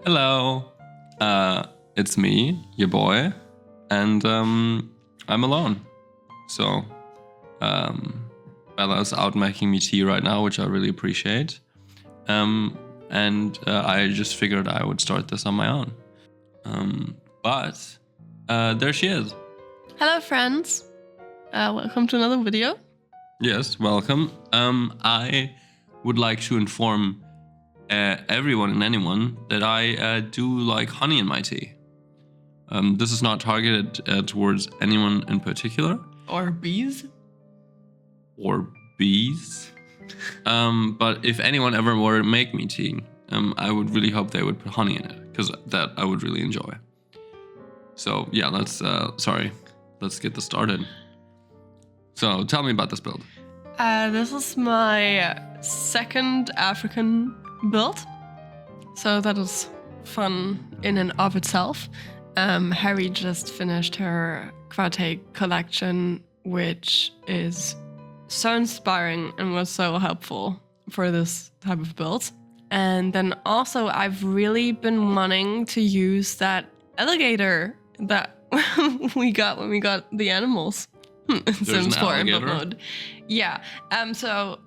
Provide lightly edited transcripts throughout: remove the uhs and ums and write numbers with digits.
Hello, it's me, your boy, and I'm alone. So Bella's out making me tea right now, which I really appreciate. And I just figured I would start this on my own. But there she is. Hello, friends. Welcome to another video. Yes, welcome. I would like to inform everyone and anyone that I do like honey in my tea. This is not targeted towards anyone in particular. Or bees. Or bees. But if anyone ever were to make me tea, I would really hope they would put honey in it, because that I would really enjoy. So yeah, let's get this started. So tell me about this build. This is my second African build, so that is fun in and of itself. Harry just finished her Quartet collection, which is so inspiring and was so helpful for this type of build. And then also I've really been wanting to use that alligator that we got when we got the animals. There's an alligator? Mode. Yeah. So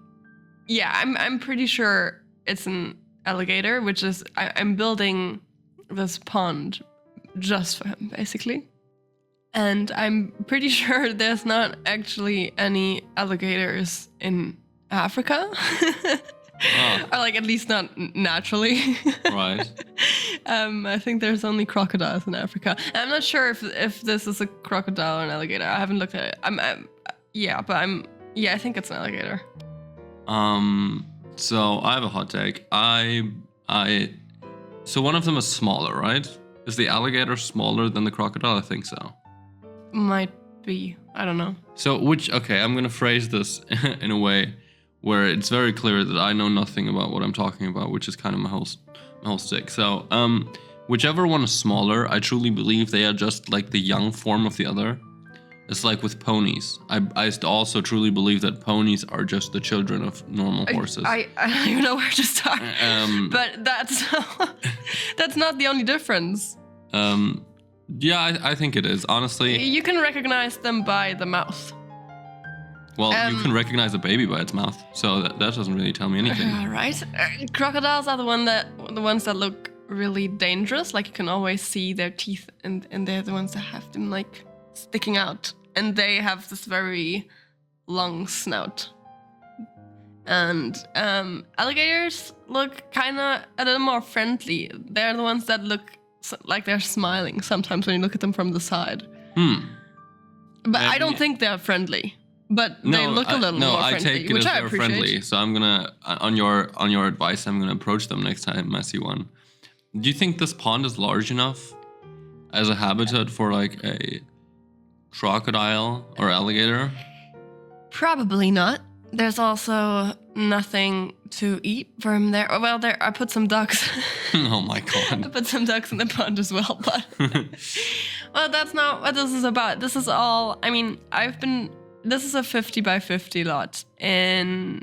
yeah, I'm pretty sure it's an alligator, which is I'm building this pond just for him, basically. And I'm pretty sure there's not actually any alligators in Africa. Or like at least not naturally. Right. I think there's only crocodiles in Africa. I'm not sure if this is a crocodile or an alligator. I haven't looked at it. I think it's an alligator. So I have a hot take. So one of them is smaller, right? Is the alligator smaller than the crocodile? I think so. Might be. I don't know. So I'm gonna phrase this in a way where it's very clear that I know nothing about what I'm talking about, which is kind of my whole stick. So whichever one is smaller, I truly believe they are just like the young form of the other. It's like with ponies. I also truly believe that ponies are just the children of normal horses. I don't even know where to start. But that's not the only difference. Yeah, I think it is. Honestly, you can recognize them by the mouth. Well, you can recognize a baby by its mouth, so that doesn't really tell me anything. Right. Crocodiles are the ones that look really dangerous. Like you can always see their teeth, and they're the ones that have them like sticking out, and they have this very long snout. And alligators look kind of a little more friendly. They're the ones that look like they're smiling sometimes when you look at them from the side. But I don't think they're friendly. But they look a little more friendly, I take it which as I they're appreciate. friendly. So I'm gonna, on your advice, I'm gonna approach them next time I see one. Do you think this pond is large enough as a habitat for like a crocodile or alligator? Probably not. There's also nothing to eat for him there. Well, I put some ducks. Oh my god. I put some ducks in the pond as well, but well, that's not what this is about. This is all. I mean, this is a 50 by 50 lot in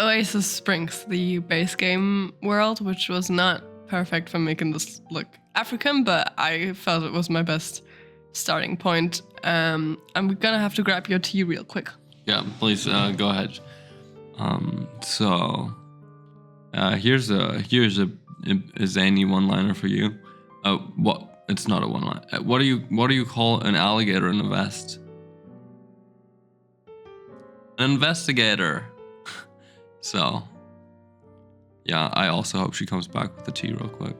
Oasis Springs, the base game world, which was not perfect for making this look African, but I felt it was my best starting point. I'm gonna have to grab your tea real quick. Yeah, please go ahead. So here's a zany one-liner for you. What? It's not a one-liner. What do you call an alligator in a vest? An investigator. So, yeah, I also hope she comes back with the tea real quick.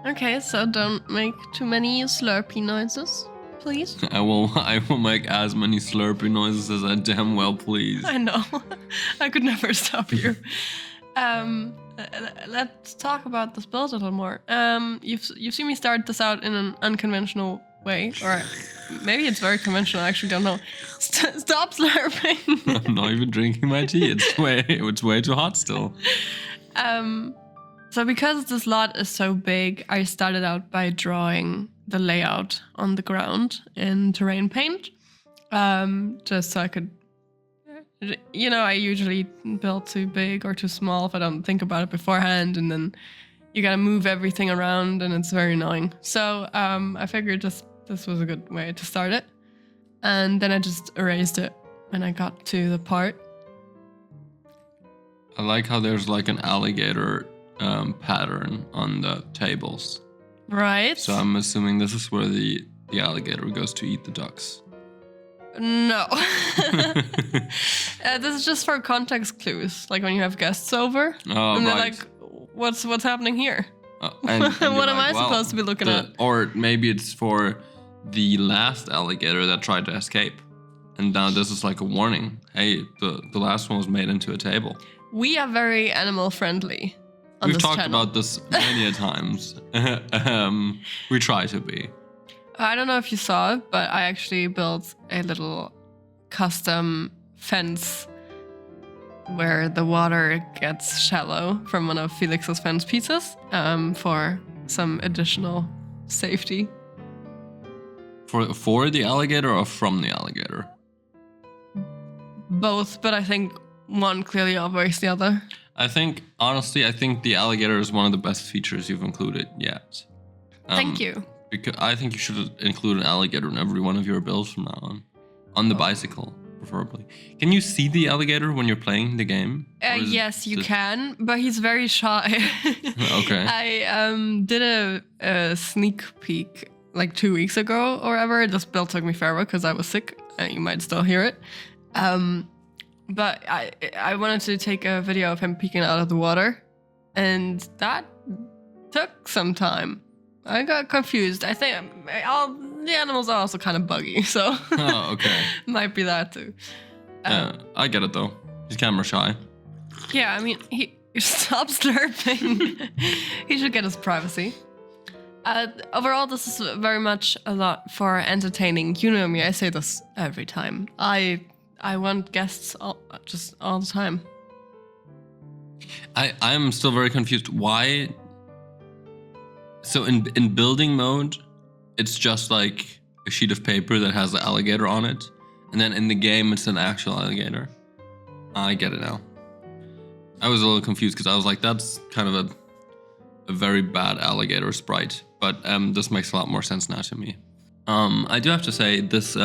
Okay, so don't make too many slurpy noises, please. I will make as many slurpy noises as I damn well please. I know. I could never stop you. Let's talk about this build a little more. You've seen me start this out in an unconventional way, or maybe it's very conventional. I actually don't know. Stop slurping. I'm not even drinking my tea. It's way too hot still. So because this lot is so big, I started out by drawing the layout on the ground in terrain paint, just so I could You know, I usually build too big or too small if I don't think about it beforehand, and then you gotta move everything around, and it's very annoying. So I figured this was a good way to start it, and then I just erased it when I got to the part. I like how there's like an alligator pattern on the tables. Right. So I'm assuming this is where the alligator goes to eat the ducks. No. This is just for context clues, like when you have guests over, and they're like, "What's happening here? And What am I supposed to be looking at?" Or maybe it's for the last alligator that tried to escape, and now this is like a warning. Hey, the last one was made into a table. We are very animal friendly. We've talked about this many a times. We try to be. I don't know if you saw it, but I actually built a little custom fence where the water gets shallow from one of Felix's fence pieces for some additional safety. For the alligator or from the alligator? Both, but I think one clearly outweighs the other. Honestly, I think the alligator is one of the best features you've included yet. Thank you. Because I think you should include an alligator in every one of your builds from now on. On the bicycle, preferably. Can you see the alligator when you're playing the game? Yes, you can, but he's very shy. Okay. I did a sneak peek like 2 weeks ago or ever. This build took me forever because I was sick. You might still hear it. But I wanted to take a video of him peeking out of the water, and that took some time. I got confused. I think all the animals are also kind of buggy, so okay. Might be that too. I get it though. He's camera shy. Yeah, I mean, he stops slurping. He should get his privacy. Overall, this is very much a lot for entertaining. You know me, I say this every time. I want guests all the time. I'm still very confused. Why? So in building mode, it's just like a sheet of paper that has the alligator on it. And then in the game, it's an actual alligator. I get it now. I was a little confused because I was like, that's kind of a very bad alligator sprite. But this makes a lot more sense now to me. I do have to say, this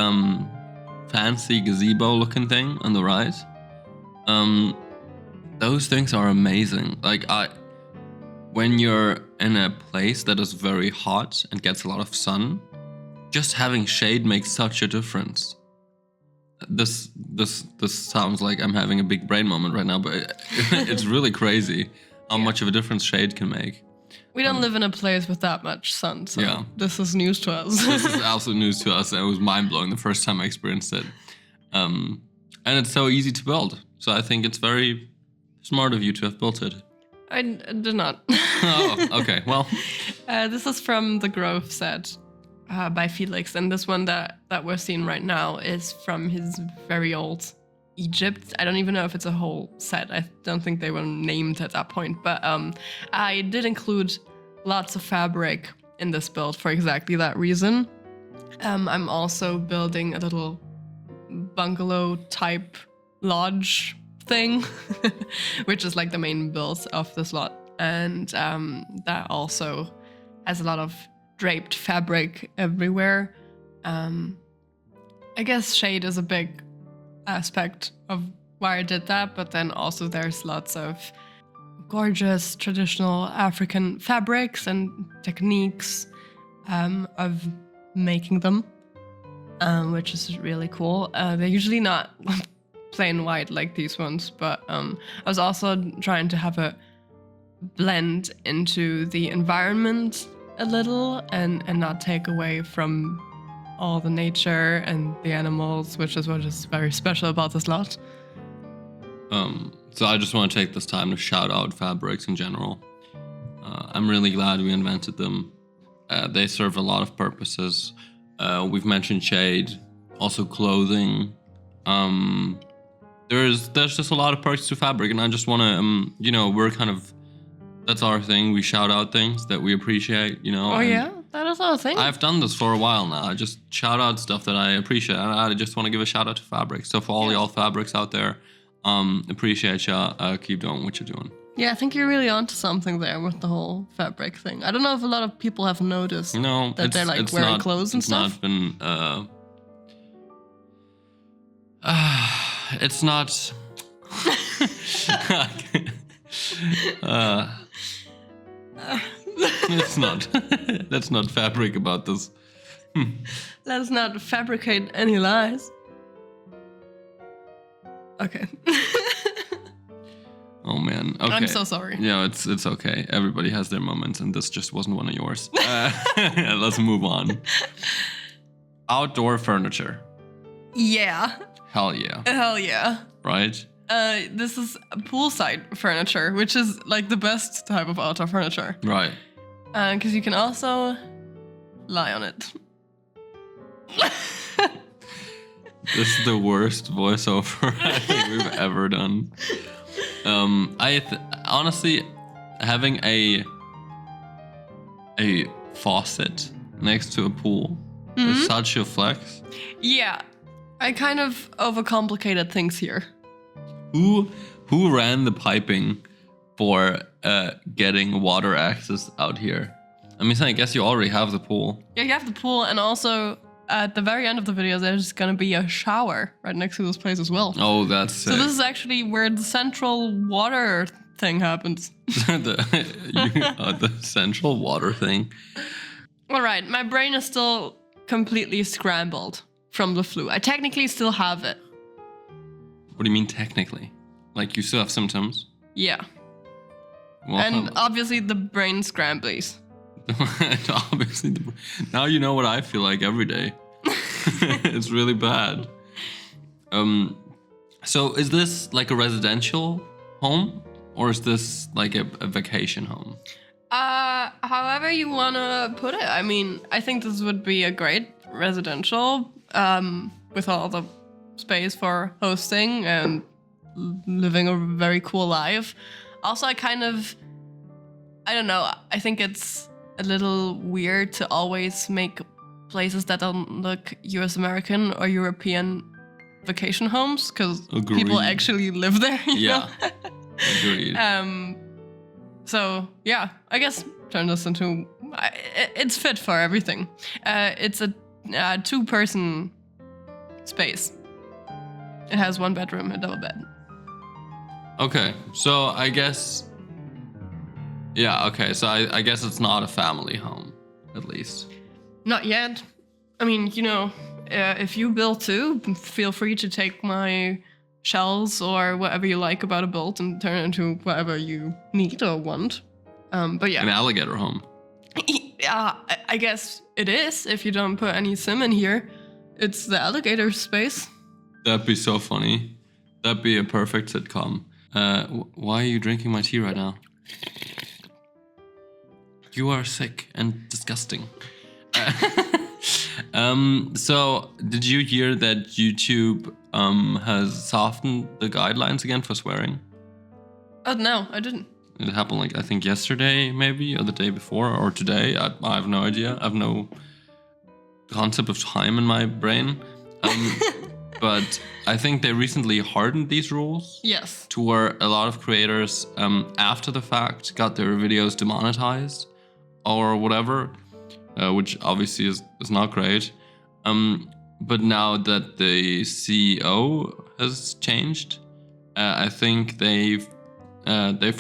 fancy gazebo looking thing on the right, those things are amazing. Like when you're in a place that is very hot and gets a lot of sun, just having shade makes such a difference. This sounds like I'm having a big brain moment right now, but it's really crazy how much of a difference shade can make. We don't live in a place with that much sun, so yeah. This is news to us. This is absolute news to us, and it was mind-blowing the first time I experienced it. And it's so easy to build, so I think it's very smart of you to have built it. I did not. Oh, okay, well. This is from the Grove set by Felix, and this one that we're seeing right now is from his very old Egypt. I don't even know if it's a whole set. I don't think they were named at that point, but I did include lots of fabric in this build for exactly that reason. I'm also building a little bungalow type lodge thing, which is like the main build of this lot, and that also has a lot of draped fabric everywhere. I guess shade is a big aspect of why I did that, but then also there's lots of gorgeous traditional African fabrics and techniques of making them, which is really cool. They're usually not plain white like these ones, but I was also trying to have a blend into the environment a little and not take away from all the nature and the animals, which is what is very special about this lot. So I just want to take this time to shout out fabrics in general. I'm really glad we invented them. They serve a lot of purposes. We've mentioned shade, also clothing. There's just a lot of perks to fabric, and I just want to, we're kind of, that's our thing. We shout out things that we appreciate, Oh yeah, That is our thing. I've done this for a while now. I just shout out stuff that I appreciate. I just want to give a shout out to fabrics. So for all y'all fabrics out there, appreciate ya. Keep doing what you're doing. Yeah, I think you're really onto something there with the whole fabric thing. I don't know if a lot of people have noticed that they're like wearing clothes and stuff. It's not been. It's not. It's not. Let's not fabric about this. Let's not fabricate any lies. Okay. Oh man. Okay. I'm so sorry. Yeah, it's okay. Everybody has their moments, and this just wasn't one of yours. Let's move on. Outdoor furniture. Yeah. Hell yeah. Hell yeah. Right? This is poolside furniture, which is like the best type of outdoor furniture. Right. Because you can also lie on it. This is the worst voiceover I think we've ever done. Honestly, having a faucet next to a pool is such a flex. Yeah, I kind of overcomplicated things here. Who ran the piping for getting water access out here? I mean, I guess you already have the pool. Yeah, you have the pool, and also at the very end of the video, there's gonna be a shower right next to this place as well. Oh, that's sick. So this is actually where the central water thing happens. the central water thing. All right, my brain is still completely scrambled from the flu. I technically still have it. What do you mean technically? Like you still have symptoms? Yeah. Well, and obviously the brain scramblies. Obviously, now you know what I feel like every day. It's really bad. So is this like a residential home, or is this like a vacation home? However you wanna put it. I mean, I think this would be a great residential, with all the space for hosting and living a very cool life. Also, I don't know, I think it's a little weird to always make places that don't look US American or European vacation homes, because people actually live there. You know? Agreed. So yeah, I guess turn this into it's fit for everything. It's a 2-person space. It has 1 bedroom, a double bed. Okay, so I guess. Yeah, okay, so I guess it's not a family home, at least. Not yet. I mean, you know, if you build too, feel free to take my shells or whatever you like about a build and turn it into whatever you need or want. But yeah. An alligator home. Yeah, I guess it is, if you don't put any sim in here. It's the alligator space. That'd be so funny. That'd be a perfect sitcom. Why are you drinking my tea right now? You are sick and disgusting. So, did you hear that YouTube has softened the guidelines again for swearing? No, I didn't. It happened like, I think yesterday maybe, or the day before, or today. I have no idea. I have no concept of time in my brain. But I think they recently hardened these rules. Yes. To where a lot of creators, after the fact, got their videos demonetized or whatever, which obviously is not great. But now that the CEO has changed, I think they've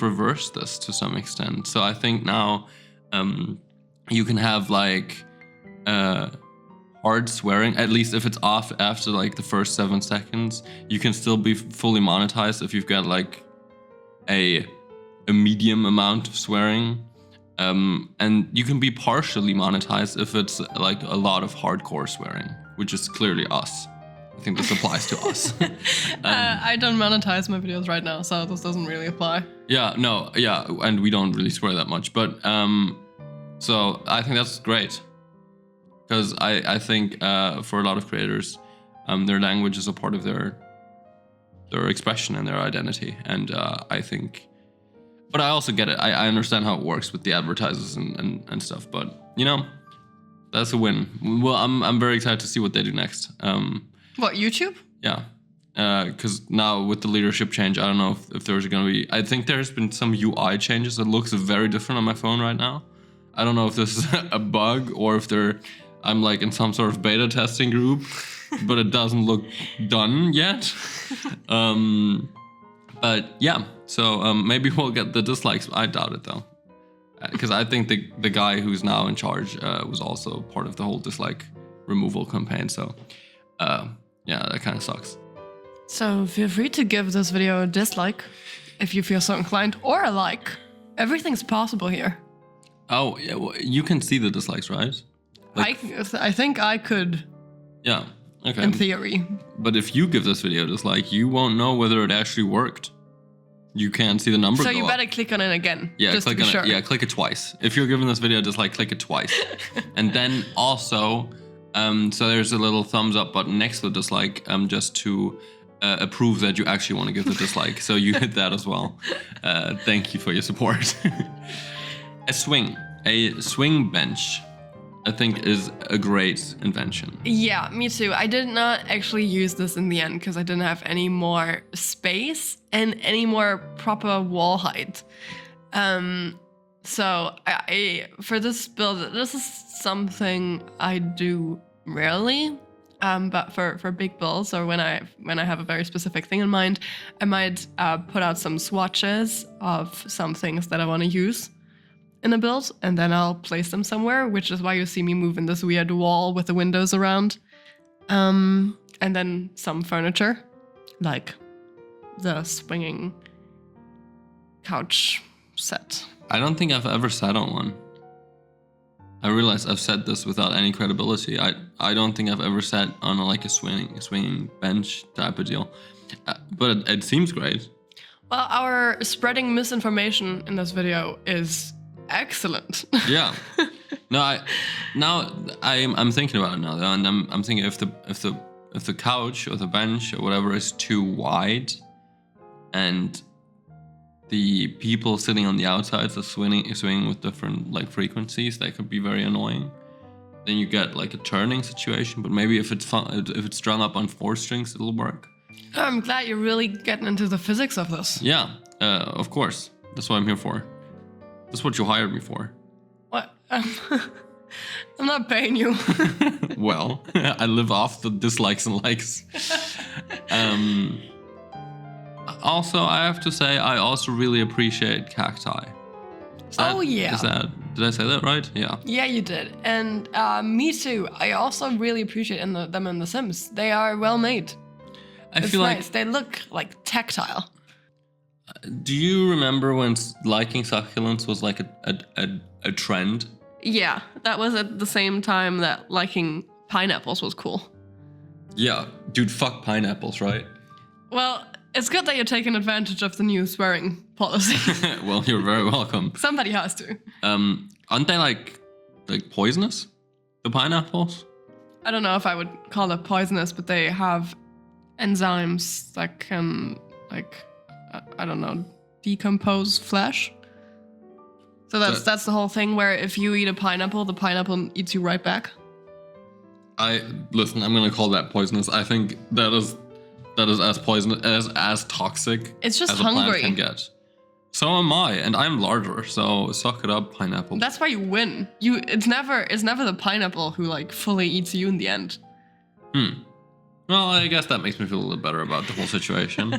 reversed this to some extent. So I think now you can have like hard swearing, at least if it's off after like the first 7 seconds. You can still be fully monetized if you've got like a medium amount of swearing. And you can be partially monetized if it's like a lot of hardcore swearing, which is clearly us. I think this applies to us. I don't monetize my videos right now, so this doesn't really apply. Yeah, and we don't really swear that much, but so I think that's great, because I think for a lot of creators, their language is a part of their expression and their identity, and I think. But I also get it. I understand how it works with the advertisers and stuff. But, you know, That's a win. Well, I'm very excited to see what they do next. What, YouTube? Yeah. Because now with the leadership change, I don't know if there's going to be... I think there's been some UI changes. It looks very different on my phone right now. I don't know if this is a bug or if I'm like in some sort of beta testing group, but it doesn't look done yet. But yeah, so maybe we'll get the dislikes. I doubt it though. Because I think the guy who's now in charge was also part of the whole dislike removal campaign. So yeah, that kind of sucks. So feel free to give this video a dislike if you feel so inclined, or a like. Everything's possible here. Oh, yeah, well, you can see the dislikes, right? Like, I think I could. Yeah, okay. In theory. But if you give this video a dislike, you won't know whether it actually worked. You can't see the number So go you better up. click on it again. Yeah, just click to be on sure. it. Yeah, click it twice. If you're giving this video a dislike, click it twice. And then also, so there's a little thumbs up button next to the dislike, just to approve that you actually want to give the dislike. So you hit that as well. Thank you for your support. A swing bench, I think, is a great invention. Yeah, me too. I did not actually use this in the end because I didn't have any more space and any more proper wall height. So I for this build, this is something I do rarely. But for big builds, or when I have a very specific thing in mind, I might put out some swatches of some things that I want to use in a build, and then I'll place them somewhere, which is why you see me moving this weird wall with the windows around. And then some furniture, like the swinging couch set. I don't think I've ever sat on one. I realize I've said this without any credibility. I don't think I've ever sat on like a swinging bench type of deal. But it seems great. Well, our spreading misinformation in this video is excellent. Yeah. No, I'm thinking about it now though, and I'm thinking if the couch or the bench or whatever is too wide, and the people sitting on the outsides are swinging with different like frequencies, that could be very annoying. Then you get like a turning situation. But maybe if it's strung up on 4 strings, it'll work. I'm glad you're really getting into the physics of this. Yeah, of course. That's what I'm here for. That's what you hired me for. What? I'm not paying you. Well, I live off the dislikes and likes. Also, I have to say, I also really appreciate cacti. Yeah. Did I say that right? Yeah. Yeah, you did. And me too. I also really appreciate them in The Sims. They are well made. I feel nice. like They look like tactile. Do you remember when liking succulents was like a trend? Yeah, that was at the same time that liking pineapples was cool. Yeah, dude, fuck pineapples, right? Well, it's good that you're taking advantage of the new swearing policy. Well, you're very welcome. Somebody has to. Aren't they like poisonous? The pineapples? I don't know if I would call it poisonous, but they have enzymes that can, I don't know, decompose flesh. So that's the whole thing where if you eat a pineapple, the pineapple eats you right back. Listen, I'm gonna call that poisonous. I think that is as poisonous as toxic. It's just as a hungry. plant can get. So am I, and I'm larger. So suck it up, pineapple. That's why you win. It's never the pineapple who fully eats you in the end. Well, I guess that makes me feel a little better about the whole situation.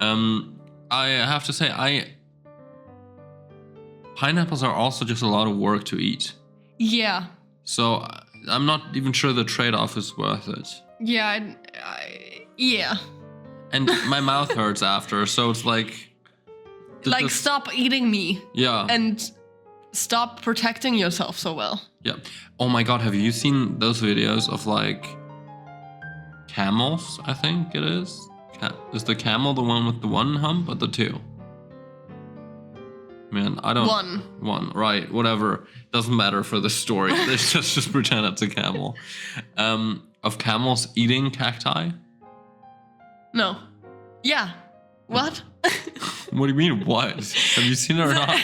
I have to say, pineapples are also just a lot of work to eat. Yeah. So I'm not even sure the trade-off is worth it. Yeah. Yeah. And my mouth hurts after, so it's like... Stop eating me. Yeah. And stop protecting yourself so well. Yeah. Oh my god, have you seen those videos of camels, I think it is? Is the camel the one with the 1 hump or the 2? Man, I don't... 1. 1, right, whatever. Doesn't matter for the story. Let's just pretend it's a camel. Of camels eating cacti? No. Yeah. What? What do you mean, what? Have you seen it or not?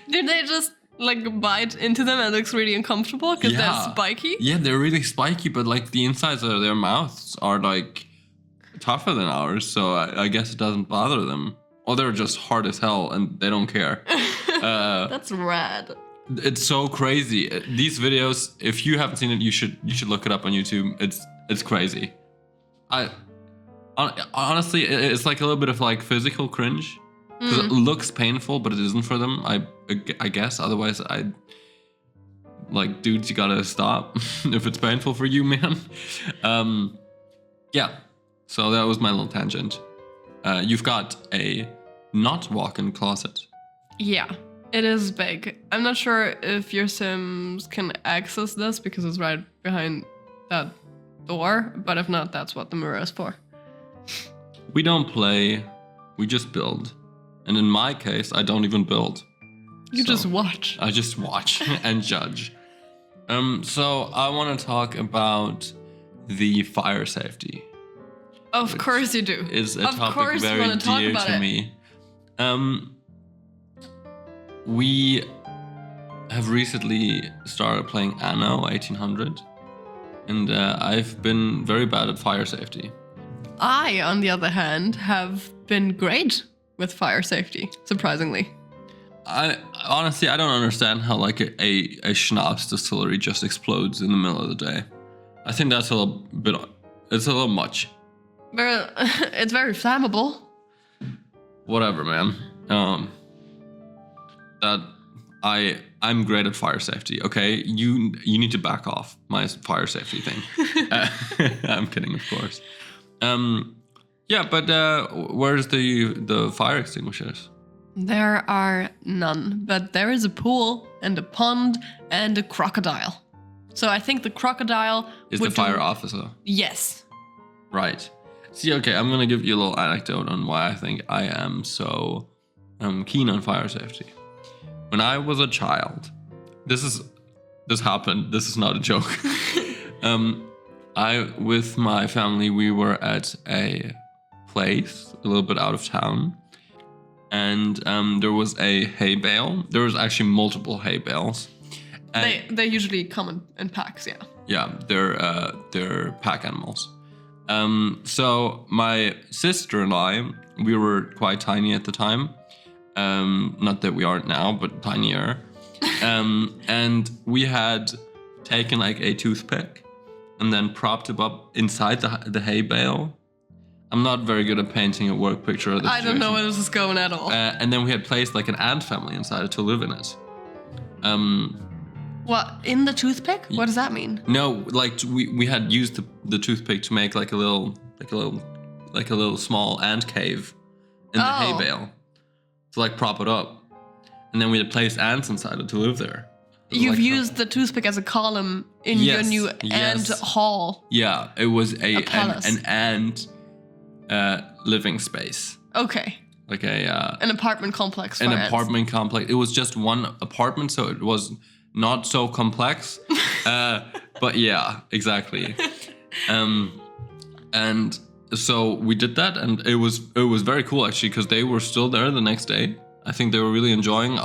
Do they just like bite into them and it looks really uncomfortable because they're spiky. Yeah, they're really spiky, but like the insides of their mouths are like tougher than ours, so I guess it doesn't bother them. Or they're just hard as hell and they don't care. That's rad. It's so crazy. These videos, if you haven't seen it, you should look it up on YouTube. It's crazy. Honestly, it's like a little bit of like physical cringe because it looks painful, but it isn't for them. I guess. Otherwise, like, dudes, you gotta stop if it's painful for you, man. Yeah. So that was my little tangent. You've got a not walk-in closet. Yeah, it is big. I'm not sure if your Sims can access this because it's right behind that door, but if not, that's what the mirror is for. We don't play, we just build. And in my case, I don't even build. You just watch. I just watch and judge. So I want to talk about the fire safety. Of course you do. Is a topic very dear to me. We have recently started playing Anno 1800, and I've been very bad at fire safety. I, on the other hand, have been great with fire safety, surprisingly. Honestly, I don't understand how like a schnapps distillery just explodes in the middle of the day. I think that's a little bit. It's a little much. It's very flammable. Whatever, man. I'm great at fire safety. Okay, you need to back off my fire safety thing. I'm kidding, of course. Yeah, but where's the fire extinguishers? There are none, but there is a pool and a pond and a crocodile. So I think the crocodile is the fire officer. Yes. Right. See, okay, I'm gonna give you a little anecdote on why I think I am so keen on fire safety. When I was a child, this happened. This is not a joke. With my family, we were at a place a little bit out of town, and there was a hay bale. There was actually multiple hay bales. They usually come in packs, yeah. Yeah, they're pack animals. So my sister and I, we were quite tiny at the time. Not that we aren't now, but tinier. And we had taken like a toothpick and then propped it up inside the hay bale. I'm not very good at painting a work picture of this. I don't know where this is going at all. And then we had placed like an ant family inside it to live in it. What, in the toothpick? What does that mean? No, like we had used the toothpick to make like a little small ant cave in the hay bale to like prop it up, and then we had placed ants inside it to live there. You've used the toothpick as a column in your new ant hall. Yeah, it was an ant living space. Okay. Like an apartment complex. An apartment complex. It was just one apartment, so it was not so complex. But yeah, exactly. And so we did that, and it was very cool actually, because they were still there the next day. I think they were really enjoying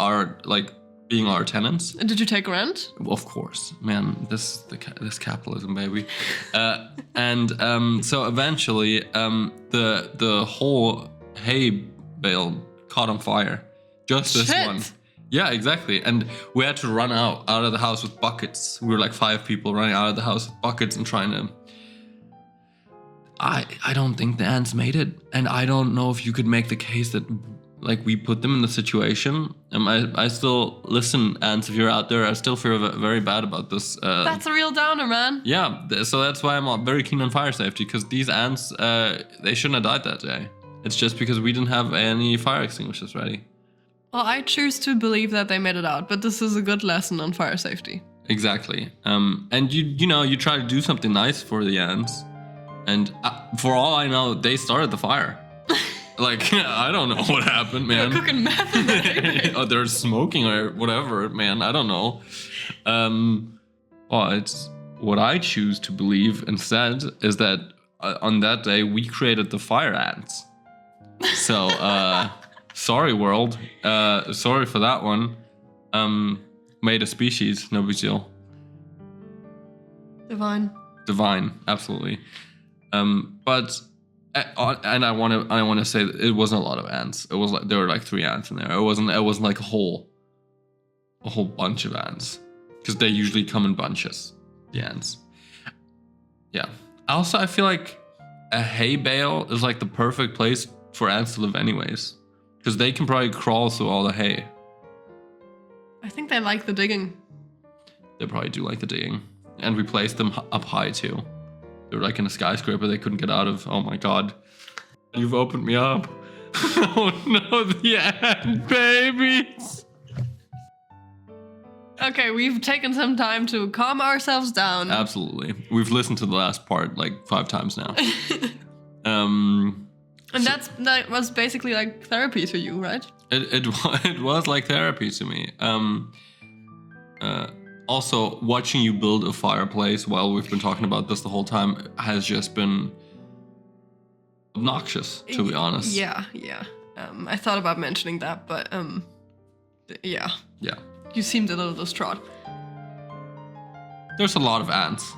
being our tenants. And did you take rent? Of course, man. This capitalism, baby. So eventually, the whole hay bale caught on fire. Just this one. Yeah, exactly. And we had to run out of the house with buckets. We were like 5 people running out of the house with buckets and trying to. I don't think the ants made it, and I don't know if you could make the case that like we put them in the situation. I still listen, ants, if you're out there. I still feel very bad about this. That's a real downer, man. Yeah, so that's why I'm very keen on fire safety, because these ants, they shouldn't have died that day. It's just because we didn't have any fire extinguishers ready. Well, I choose to believe that they made it out, but this is a good lesson on fire safety. Exactly. And you try to do something nice for the ants, and for all I know, they started the fire. Like, I don't know what happened, man. They're cooking meth in the or they're smoking or whatever, man. I don't know. Well, it's what I choose to believe instead is that on that day we created the fire ants. So, sorry world. Sorry for that one. Made a species, no big deal. Divine, absolutely. But and I want to say that it wasn't a lot of ants. It was like there were like 3 ants in there. It wasn't like a whole bunch of ants, because they usually come in bunches. The ants. Yeah. Also, I feel like a hay bale is like the perfect place for ants to live, anyways, because they can probably crawl through all the hay. I think they like the digging. They probably do like the digging. And we placed them up high too. They were like in a skyscraper they couldn't get out of. Oh my god. You've opened me up. Oh no, the ant babies. Okay, we've taken some time to calm ourselves down. Absolutely. We've listened to the last part like 5 times now. And that was basically like therapy to you, right? It was like therapy to me. Also, watching you build a fireplace while we've been talking about this the whole time has just been obnoxious, to be honest. Yeah. I thought about mentioning that, but yeah. Yeah. You seemed a little distraught. There's a lot of ants.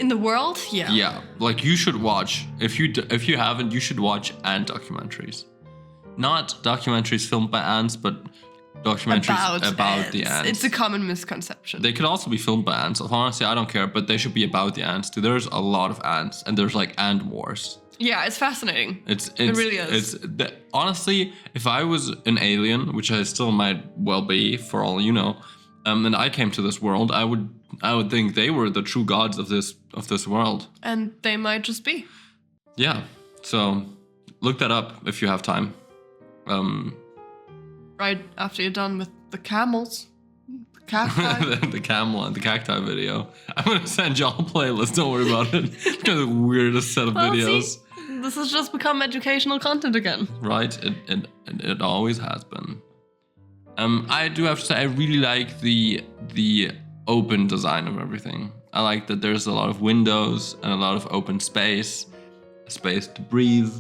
In the world? Yeah. Yeah, like you should watch, if you haven't, you should watch ant documentaries. Not documentaries filmed by ants, but documentaries about the ants. It's a common misconception. They could also be filmed by ants. Honestly, I don't care, but they should be about the ants too. There's a lot of ants, and there's like ant wars. Yeah, it's fascinating. It really is. Honestly, if I was an alien, which I still might well be, for all you know, and I came to this world, I would think they were the true gods of this world. And they might just be. Yeah. So look that up if you have time. Right after you're done with the camels. The cacti. The camel and the cacti video. I'm gonna send y'all a playlist, don't worry about it. It's the weirdest set of videos. See, this has just become educational content again. Right, it always has been. I do have to say I really like the open design of everything. I like that there's a lot of windows and a lot of open space to breathe,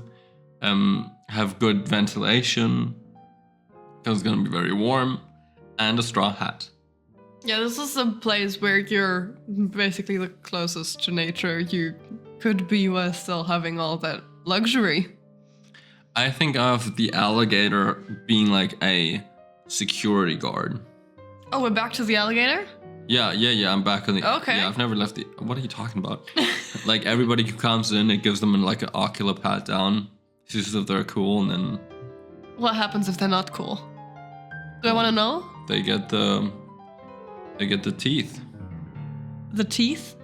have good ventilation, because it's gonna be very warm, and a straw hat. Yeah, this is a place where you're basically the closest to nature you could be while still having all that luxury. I think of the alligator being like a security guard. Oh, we're back to the alligator? Yeah, I'm back on the... Okay. Yeah, I've never left the... What are you talking about? Like, everybody who comes in, it gives them like an ocular pat down, sees if they're cool, and then... What happens if they're not cool? Do I want to know? They get the teeth. The teeth?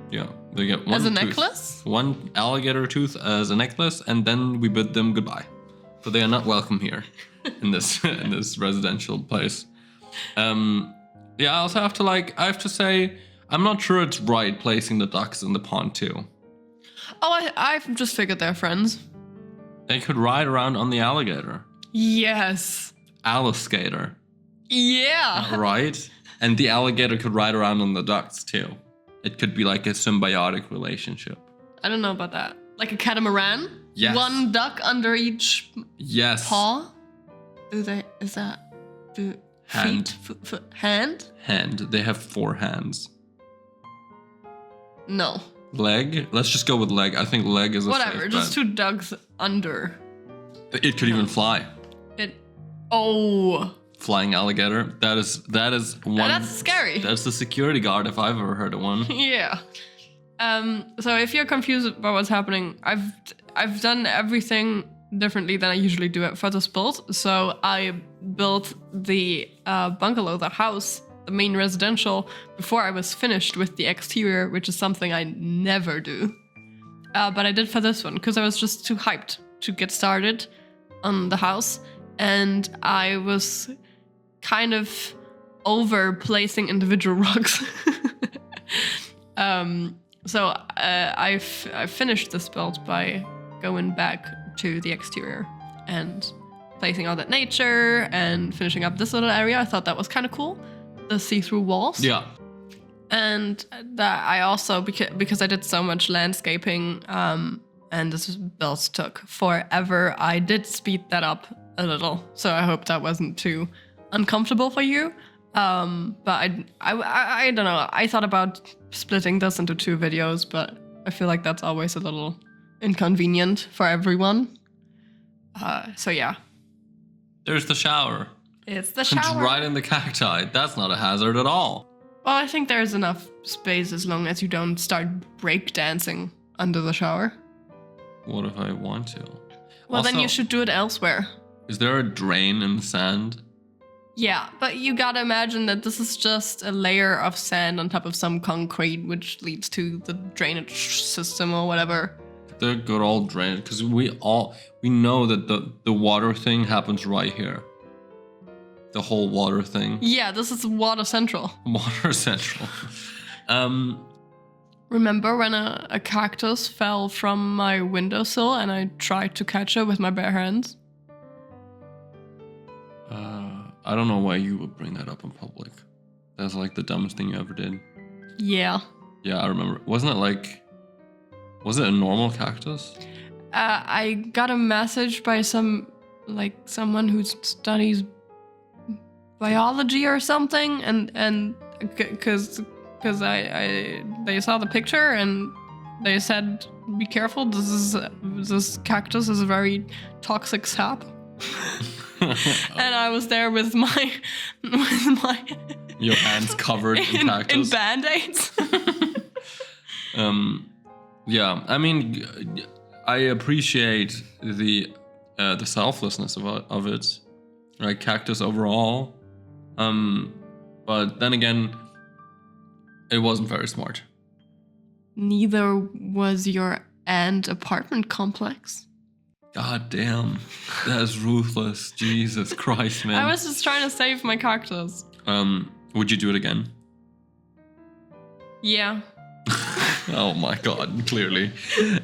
Yeah, they get one as a tooth, necklace? One alligator tooth as a necklace, and then we bid them goodbye. So they are not welcome here in this residential place. Yeah, I also have to say, I'm not sure it's right placing the ducks in the pond too. Oh, I've just figured they're friends. They could ride around on the alligator. Yes. Alligator. Yeah. Right? And the alligator could ride around on the ducks too. It could be like a symbiotic relationship. I don't know about that. Like a catamaran? Yes. One duck under each paw? Hand. Feet? Hand? Hand. They have 4 hands. No. Leg? Let's just go with leg. I think leg is a whatever, safe just bet. 2 ducks under. It could even fly. Flying alligator. That is one. That's scary. That's the security guard if I've ever heard of one. Yeah. So if you're confused about what's happening, I've done everything differently than I usually do it for this build. So I built the bungalow, the house, the main residential, before I was finished with the exterior, which is something I never do. But I did for this one because I was just too hyped to get started on the house, and I was kind of over placing individual rocks. So I finished this build by going back to the exterior and placing all that nature and finishing up this little area. I thought that was kind of cool, the see-through walls. Yeah. And that I also, because I did so much landscaping, and this build took forever, I did speed that up a little. So I hope that wasn't too uncomfortable for you. But I don't know. I thought about splitting this into 2 videos, but I feel like that's always a little inconvenient for everyone. So yeah. There's the shower. It's the It's shower. right in the cacti. That's not a hazard at all. Well, I think there's enough space as long as you don't start breakdancing under the shower. What if I want to? Well, then Also, you should do it elsewhere. Is there a drain in the sand? Yeah, but you gotta imagine that this is just a layer of sand on top of some concrete, which leads to the drainage system or whatever. They're good old drain, because we know that the water thing happens right here. The whole water thing. Yeah, this is water central. Water central. Remember when a cactus fell from my windowsill and I tried to catch it with my bare hands? I don't know why you would bring that up in public. That's like the dumbest thing you ever did. Yeah. Yeah, I remember. Was it a normal cactus? I got a message by someone who studies biology or something, and because they saw the picture and they said, "Be careful. This cactus is a very toxic sap." And I was there with my your hands covered in cactus in band-aids. Yeah, I mean, I appreciate the selflessness of it, right? Cactus overall, but then again, it wasn't very smart. Neither was your ant apartment complex. God damn, that's ruthless. Jesus Christ, man. I was just trying to save my cactus. Would you do it again? Yeah. Oh my God, clearly.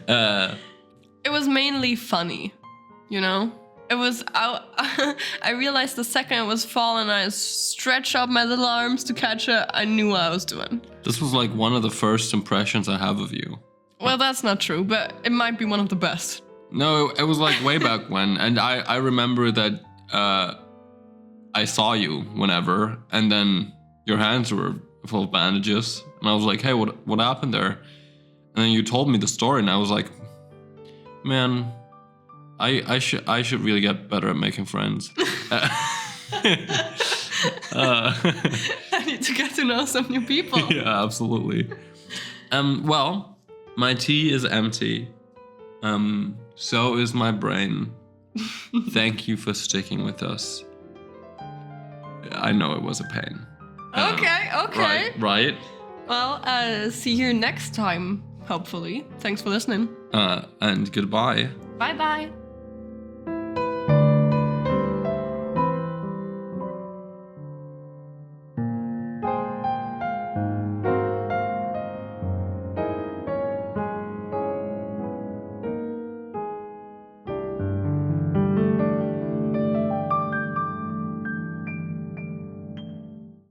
It was mainly funny, you know? It was, I realized the second it was falling, I stretched out my little arms to catch it. I knew what I was doing. This was like one of the first impressions I have of you. Well, that's not true, but it might be one of the best. No, it was like way back when, and I remember that I saw you whenever, and then your hands were full of bandages, and I was like, hey, what happened there? And then you told me the story, and I was like, man, I should really get better at making friends. I need to get to know some new people. Yeah, absolutely. Well, my tea is empty. So is my brain. Thank you for sticking with us. I know it was a pain. Okay. Right? Well, see you next time, hopefully. Thanks for listening. And goodbye. Bye-bye.